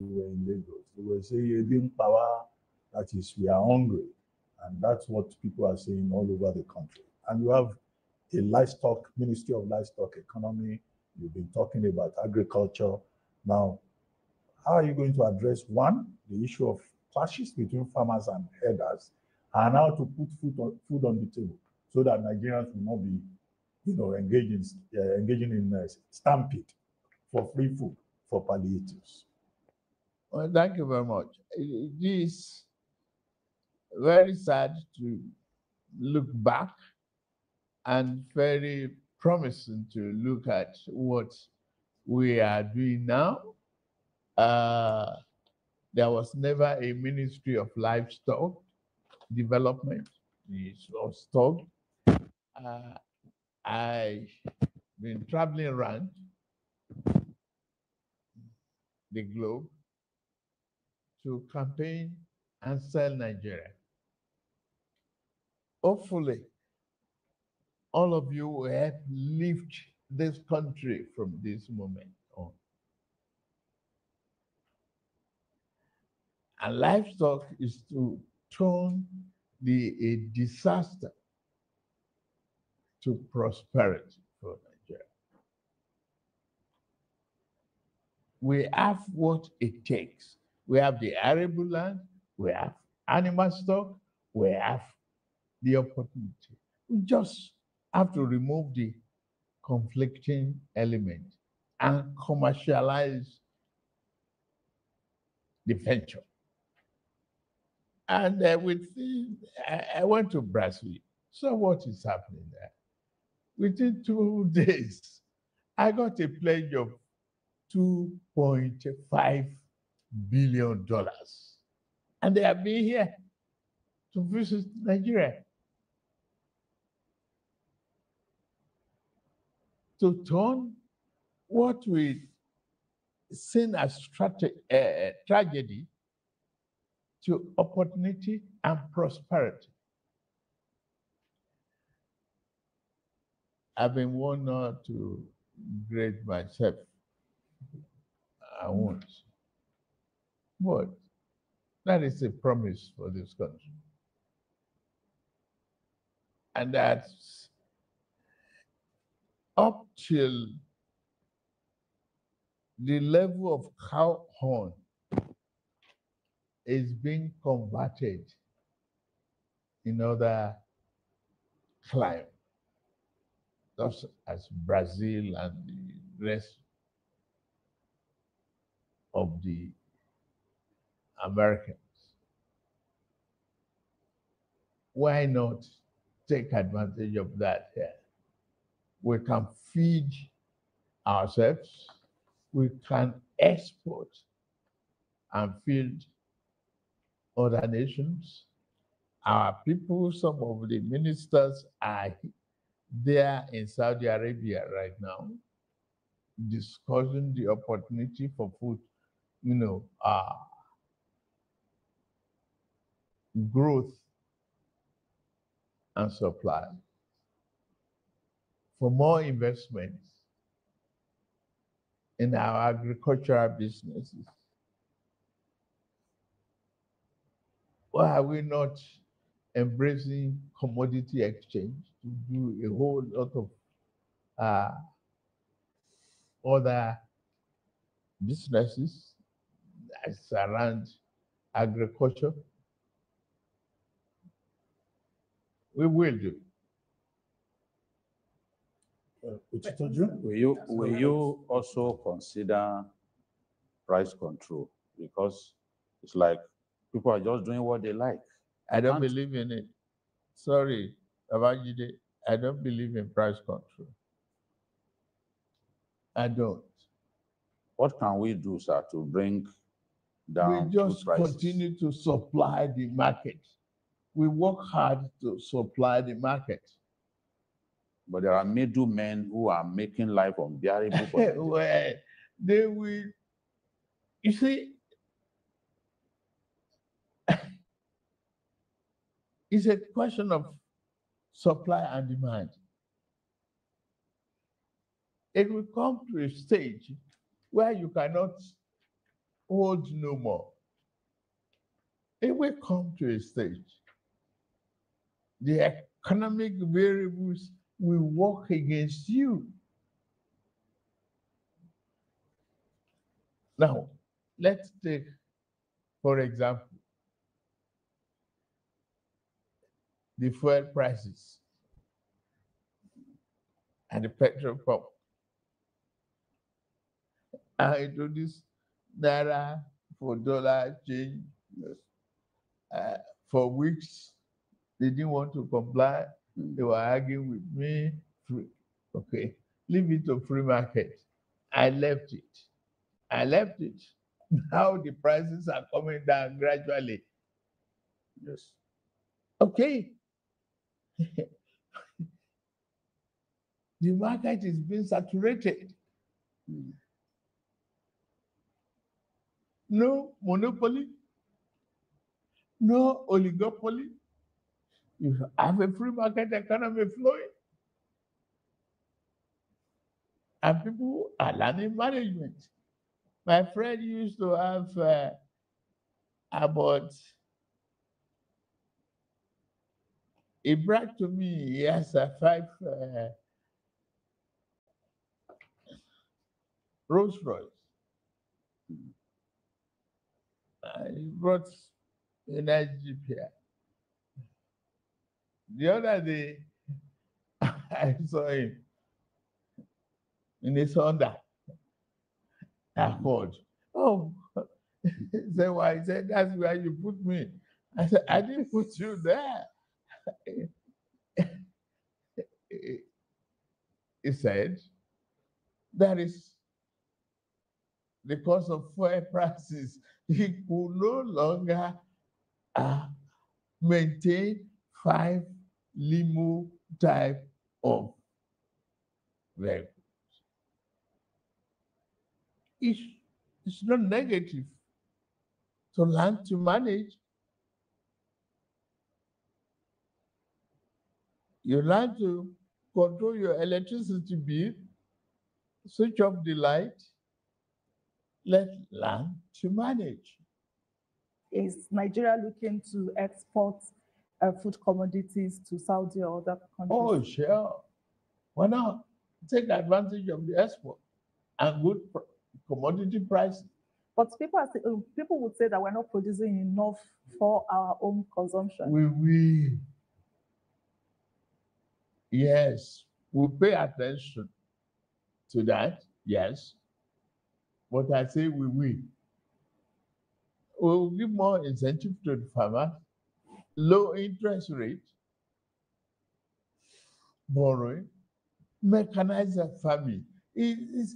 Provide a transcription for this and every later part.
were in Lagos. They were saying, "Edin power," that is, we are hungry. And that's what people are saying all over the country. And you have a livestock, Ministry of Livestock Economy. You've been talking about agriculture. Now, how are you going to address one, the issue of clashes between farmers and herders, and how to put food on the table so that Nigerians will not be, engaging in stampede for free food for palliatives? Well, thank you very much. It is very sad to look back and very promising to look at what we are doing now. There was never a Ministry of Livestock Development or stock. I've been traveling around the globe to campaign and sell Nigeria. Hopefully, all of you will help lift this country from this moment on. And livestock is to turn a disaster to prosperity for Nigeria. We have what it takes. We have the arable land, we have animal stock, we have the opportunity. We just have to remove the conflicting element and commercialize the venture. And I went to Brazil, saw what is happening there. Within 2 days, I got a pledge of $2.5 billion. And they have been here to visit Nigeria to turn what we seen as tragedy to opportunity and prosperity. I've been warned not to grade myself. I won't. But that is a promise for this country. And that's up till the level of cow horn is being converted in other climes, just as Brazil and the rest of the Americans. Why not take advantage of that here? We can feed ourselves, we can export and feed other nations. Our people, some of the ministers are there in Saudi Arabia right now, discussing the opportunity for food, growth and supply, for more investments in our agricultural businesses. Why are we not embracing commodity exchange to do a whole lot of other businesses that's around agriculture? We will do. Will you also consider price control? Because it's like people are just doing what they like. I don't believe in it. Sorry, Abajide, I don't believe in price control. I don't. What can we do, sir, to bring down We just food prices? continue to supply the market. We work hard to supply the market. But there are middlemen who are making life unbearable for them. Well, they will, you see, it's a question of supply and demand. It will come to a stage where you cannot hold no more. It will come to a stage. The economic variables will work against you. Now, let's take, for example, the fuel prices and the petrol pump. I introduced Naira for dollar change for weeks. They didn't want to comply. They were arguing with me. Okay, leave it to free market. I left it. I left it. Now the prices are coming down gradually. Yes. Okay. The market is being saturated. No monopoly, no oligopoly. You have a free market economy flowing. And people are learning management. My friend used to have about, he bragged to me, he has 5 Rolls Royce. He brought a nice Jeep here. The other day, I saw him in his Honda Accord. Oh, he said, why? He said, that's where you put me. I said, I didn't put you there. He said, that is the cost of fuel prices. He could no longer maintain 5 limo type of vehicles. It's not negative to learn to manage. You learn to control your electricity bill, switch off the light. Let's learn to manage. Is Nigeria looking to export food commodities to Saudi or other countries? Oh, sure. Why not take advantage of the export and good commodity prices? But people would say that we're not producing enough for our own consumption. We yes, we pay attention to that, yes. But I say we will give more incentive to the farmers, low interest rate, borrowing, mechanized farming. It's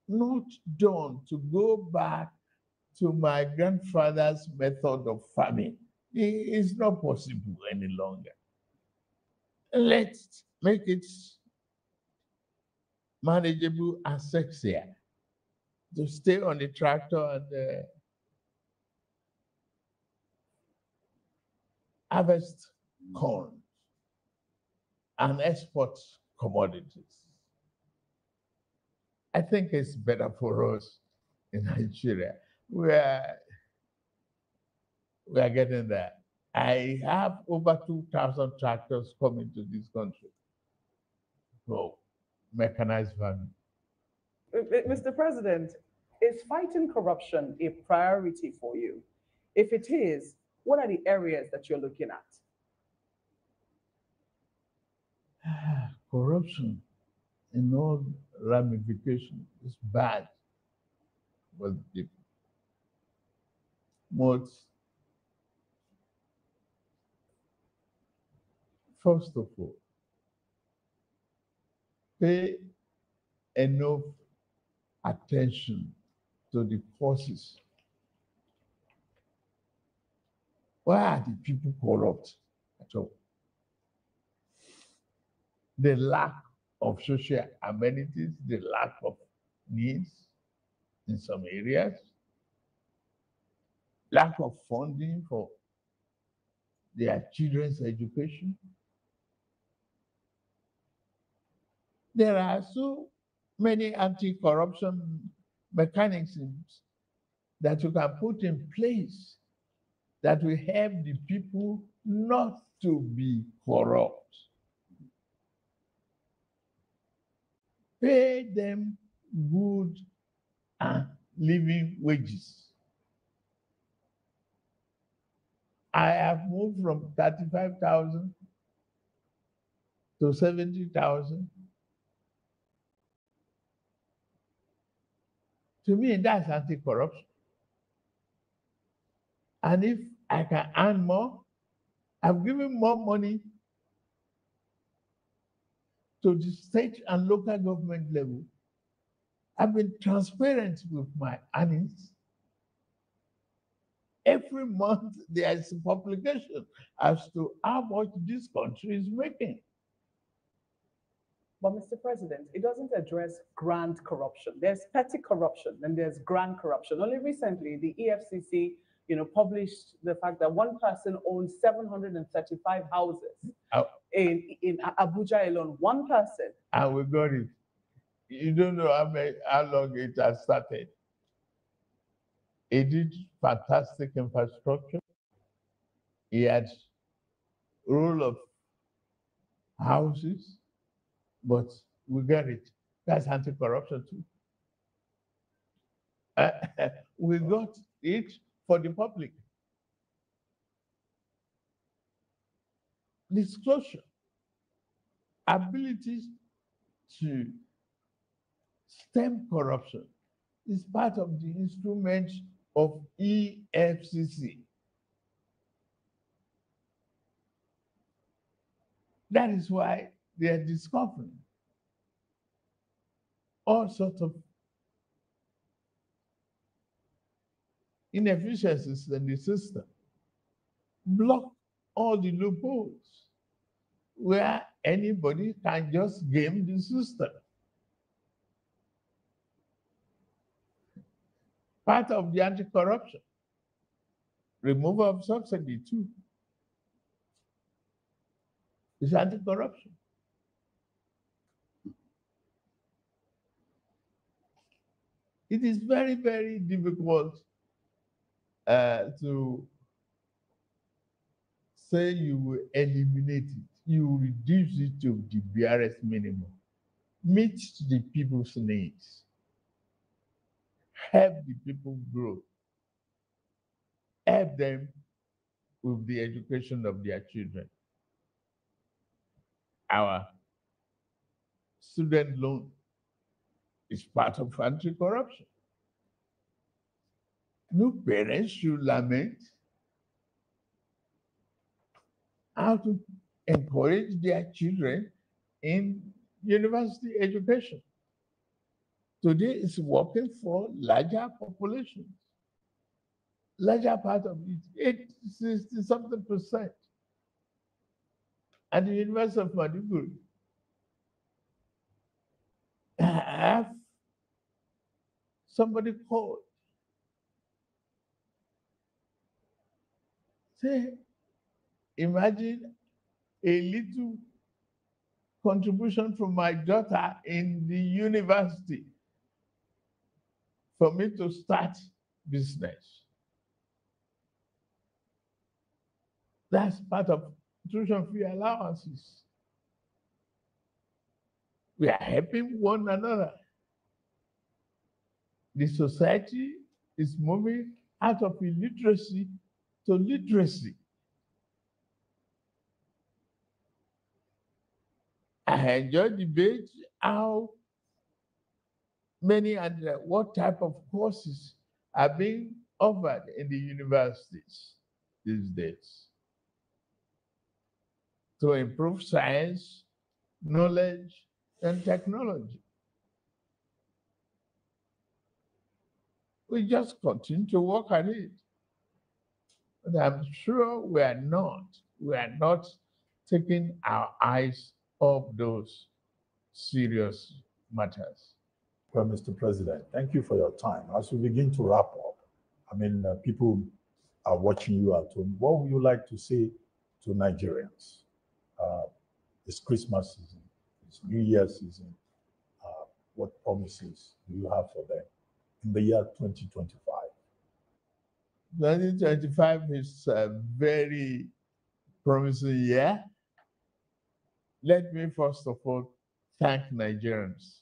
not done to go back to my grandfather's method of farming. It's not possible any longer. Let's make it manageable and sexier to stay on the tractor and harvest corn and export commodities. I think it's better for us in Nigeria. We are getting there. I have over 2,000 tractors coming to this country for mechanized farming. Mr. President, is fighting corruption a priority for you? If it is, what are the areas that you're looking at? Corruption in all ramifications is bad for the people. But first of all, pay enough attention to the causes. Why are the people corrupt at all? The lack of social amenities, the lack of needs in some areas, lack of funding for their children's education. There are so many anti-corruption mechanisms that you can put in place that will help the people not to be corrupt. Pay them good and living wages. I have moved from 35,000 to 70,000. To me, that's anti-corruption. And if I can earn more, I'm giving more money to the state and local government level. I've been transparent with my earnings. Every month there is a publication as to how much this country is making. But Mr. President, it doesn't address grand corruption. There's petty corruption and there's grand corruption. Only recently, the EFCC, published the fact that one person owns 735 houses in Abuja alone. One person. And we got it. You don't know how long it has started. He did fantastic infrastructure. He had rule of houses, but we get it. That's anti-corruption too. We got it for the public. Disclosure, ability to stem corruption is part of the instrument of EFCC. That is why they are discovering all sorts of inefficiencies in the system, block all the loopholes where anybody can just game the system. Part of the anti-corruption, removal of subsidy too, is anti-corruption. It is very, very difficult to say you will eliminate it. You will reduce it to the barest minimum. Meet the people's needs. Help the people grow. Help them with the education of their children. Our student loan is part of anti-corruption. No parents should lament how to encourage their children in university education. Today it's working for larger populations. Larger part of it, 60-something%. At the University of Maiduguri, I have somebody called, say, imagine a little contribution from my daughter in the university for me to start business. That's part of tuition fee allowances. We are helping one another. The society is moving out of illiteracy to literacy. I enjoy debate how many and what type of courses are being offered in the universities these days to improve science, knowledge, and technology. We just continue to work at it. But I'm sure we are not taking our eyes off those serious matters. Well, Mr. President, thank you for your time. As we begin to wrap up, people are watching you at home. What would you like to say to Nigerians? It's Christmas season, it's New Year season. What promises do you have for them? in the year 2025? 2025 is a very promising year. Let me first of all thank Nigerians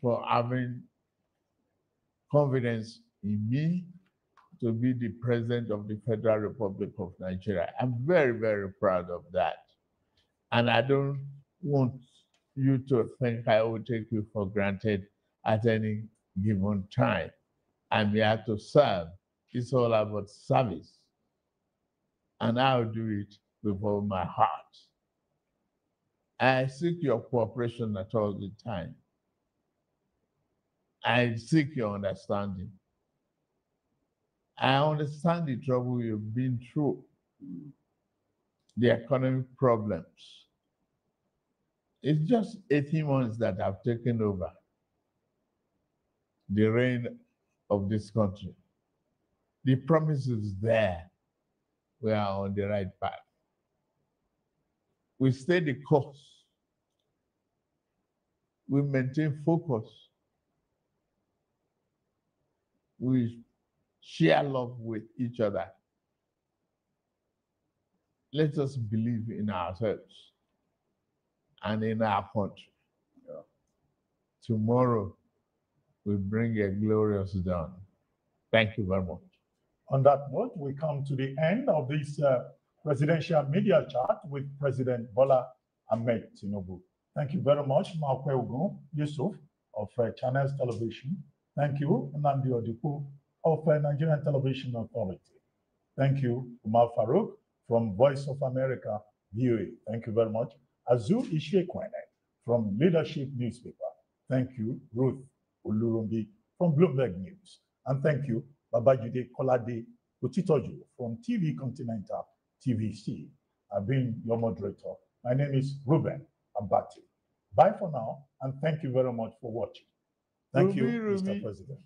for having confidence in me to be the President of the Federal Republic of Nigeria. I'm very, very proud of that. And I don't want you to think I will take you for granted at any given time. I'm here to serve. It's all about service. And I'll do it with all my heart. I seek your cooperation at all the time. I seek your understanding. I understand the trouble you've been through, the economic problems. It's just 18 months that have taken over the reign of this country. The promise is there. We are on the right path. We stay the course. We maintain focus. We share love with each other. Let us believe in ourselves and in our country. Yeah. Tomorrow will bring a glorious dawn. Thank you very much. On that note, we come to the end of this presidential media chat with President Bola Ahmed Tinubu. Thank you very much, Maokwe Ogun Yusuf of Channels Television. Thank you, Nnamdi Odiku of Nigerian Television Authority. Thank you, Umar Farouk from Voice of America, VOA. Thank you very much. Azu Ishekwene from Leadership Newspaper. Thank you, Ruth Ulurumbi from Bloomberg News. And thank you, Babajide Kolade Utitoju from TV Continental TVC. I've been your moderator. My name is Ruben Abati. Bye for now, and thank you very much for watching. Thank you, Mr. President.